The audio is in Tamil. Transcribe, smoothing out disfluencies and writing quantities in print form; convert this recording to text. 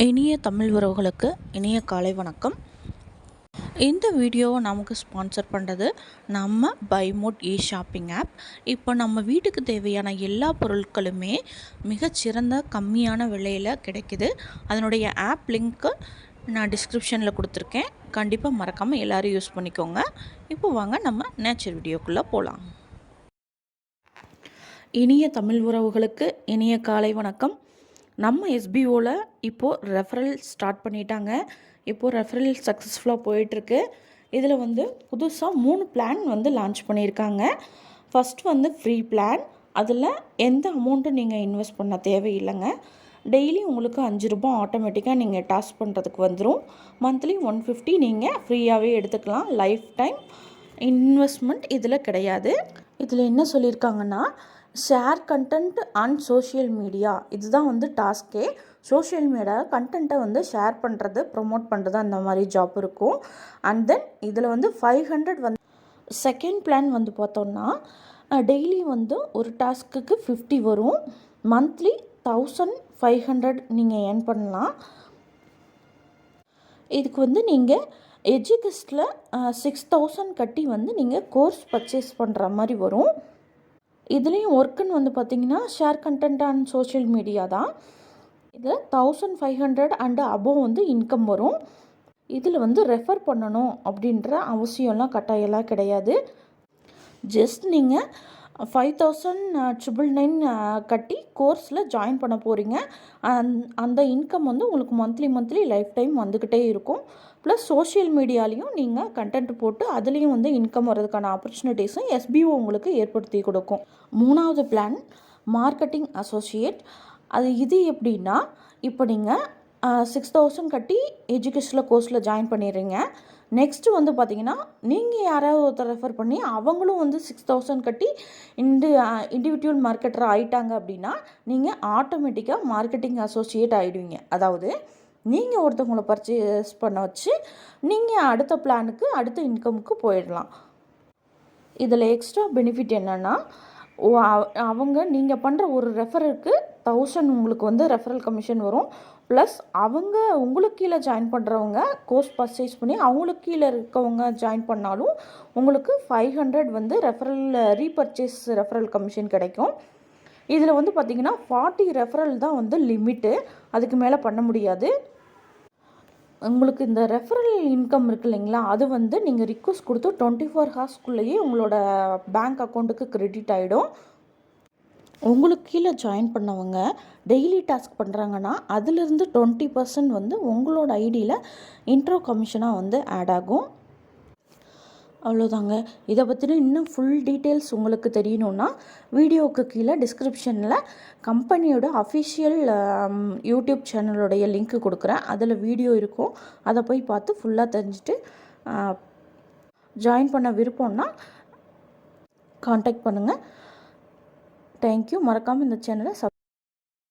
இனிய தமிழ் உறவுகளுக்கு இனிய காலை வணக்கம். இந்த வீடியோவை நமக்கு ஸ்பான்சர் பண்ணுறது நம்ம பைமோட் ஷாப்பிங் ஆப். இப்போ நம்ம வீட்டுக்கு தேவையான எல்லா பொருட்களுமே மிகச்சிறந்த கம்மியான விலையில் கிடைக்குது. அதனுடைய ஆப் லிங்க்கு நான் டிஸ்கிரிப்ஷனில் கொடுத்துருக்கேன். கண்டிப்பாக மறக்காமல் எல்லோரும் யூஸ் பண்ணிக்கோங்க. இப்போ வாங்க நம்ம நேச்சர் வீடியோக்குள்ளே போகலாம். இனிய தமிழ் உறவுகளுக்கு இனிய காலை வணக்கம். நம்ம எஸ்பிஓவில் இப்போது ரெஃபரல் ஸ்டார்ட் பண்ணிட்டாங்க. இப்போது ரெஃபரல் சக்ஸஸ்ஃபுல்லாக போயிட்டுருக்கு. இதில் புதுசாக 3 பிளான் லான்ச் பண்ணியிருக்காங்க. First free plan. அதில் எந்த அமௌண்ட்டும் நீங்கள் இன்வெஸ்ட் பண்ண தேவையில்லைங்க. டெய்லி உங்களுக்கு 5 ரூபாய் ஆட்டோமேட்டிக்காக நீங்கள் டாஸ்க் பண்ணுறதுக்கு வந்துடும். மந்த்லி 150 நீங்கள் ஃப்ரீயாகவே எடுத்துக்கலாம். லைஃப் டைம் இன்வெஸ்ட்மெண்ட் இதில் கிடையாது. இதில் என்ன சொல்லியிருக்காங்கன்னா, share content on social media, இதுதான் டாஸ்க்கே. சோஷியல் மீடியா கண்டென்ட்டை ஷேர் பண்ணுறது, ப்ரொமோட் பண்ணுறது, அந்த மாதிரி ஜாப் இருக்கும். அண்ட் தென் இதில் 500 செகண்ட் பிளான் பார்த்தோன்னா டெய்லி ஒரு டாஸ்க்குக்கு 50 வரும். மந்த்லி 1500 நீங்கள் ஏர்ன் பண்ணலாம். இதுக்கு நீங்கள் எஜுகெஸ்டில் 6000 கட்டி நீங்கள் கோர்ஸ் பர்ச்சேஸ் பண்ணுற மாதிரி வரும். இதுலேயும் ஒர்க்குன்னு பார்த்திங்கன்னா share content on social media தான். இதில் 1500 அண்டு அபோவ் இன்கம் வரும். இதில் ரெஃபர் பண்ணணும் அப்படின்ற அவசியம்லாம் கட்டாயம்லாம் கிடையாது. ஜஸ்ட் நீங்கள் 5999 கட்டி கோர்ஸில் ஜாயின் பண்ண போகிறீங்க. அந்த இன்கம் உங்களுக்கு மந்த்லி லைஃப் டைம் வந்துக்கிட்டே இருக்கும். ப்ளஸ் சோஷியல் மீடியாலையும் நீங்கள் கண்டென்ட் போட்டு அதுலேயும் இன்கம் வர்றதுக்கான ஆப்பர்ச்சுனிட்டிஸும் எஸ்பிஓ உங்களுக்கு ஏற்படுத்தி கொடுக்கும். 3வது பிளான் மார்க்கெட்டிங் அசோசியேட். இது எப்படின்னா, இப்போ நீங்கள் 6000 கட்டி எஜுகேஷனில் கோர்ஸில் ஜாயின் பண்ணிடுறீங்க. நெக்ஸ்ட்டு பார்த்தீங்கன்னா, நீங்கள் யாராவது ஒருத்தர் ரெஃபர் பண்ணி அவங்களும் 6000 கட்டி இண்டிவிஜுவல் மார்க்கெட்டர் ஆகிட்டாங்க அப்படின்னா, நீங்கள் ஆட்டோமேட்டிக்காக மார்க்கெட்டிங் அசோசியேட் ஆகிடுவீங்க. அதாவது நீங்கள் ஒருத்தவங்களை பர்ச்சேஸ் பண்ண வச்சு நீங்கள் அடுத்த பிளானுக்கு, அடுத்த இன்கமுக்கு போயிடலாம். இதில் எக்ஸ்ட்ரா பெனிஃபிட் என்னென்னா, அவங்க நீங்கள் பண்ணுற ஒரு ரெஃபருக்கு 1000 உங்களுக்கு ரெஃபரல் கமிஷன் வரும். ப்ளஸ் அவங்க உங்களுக்கு கீழே ஜாயின் பண்ணுறவங்க கோர்ஸ் பர்ச்சேஸ் பண்ணி அவங்களுக்கு கீழே இருக்கவங்க ஜாயின் பண்ணாலும் உங்களுக்கு 500 ரெஃபரல் ரீபர்ச்சேஸ் ரெஃபரல் கமிஷன் கிடைக்கும். இதில் பார்த்திங்கன்னா 40 ரெஃபரல் தான் லிமிட்டு. அதுக்கு மேலே பண்ண முடியாது. உங்களுக்கு இந்த ரெஃபரல் இன்கம் இருக்குது இல்லைங்களா, அது நீங்கள் ரிக்வஸ்ட் கொடுத்து 24 ஹார்ஸ்க்குள்ளேயே உங்களோட பேங்க் அக்கௌண்ட்டுக்கு கிரெடிட் ஆகிடும். உங்களுக்கு கீழே ஜாயின் பண்ணவங்க டெய்லி டாஸ்க் பண்ணுறாங்கன்னா அதிலிருந்து 20% உங்களோட ஐடியில் இன்ட்ரோ கமிஷனாக ஆட் ஆகும். அவ்வளோதாங்க. இதை பற்றின இன்னும் ஃபுல் டீட்டெயில்ஸ் உங்களுக்கு தெரியணுன்னா வீடியோவுக்கு கீழே டிஸ்கிரிப்ஷனில் கம்பெனியோட அஃபிஷியல் யூடியூப் சேனலோடைய லிங்க்கு கொடுக்குறேன். அதில் வீடியோ இருக்கும். அதை போய் பார்த்து ஃபுல்லாக தெரிஞ்சுட்டு ஜாயின் பண்ண விருப்பம்னா காண்டாக்ட் பண்ணுங்கள். தேங்க்யூ. மறக்காமல் இந்த சேனலை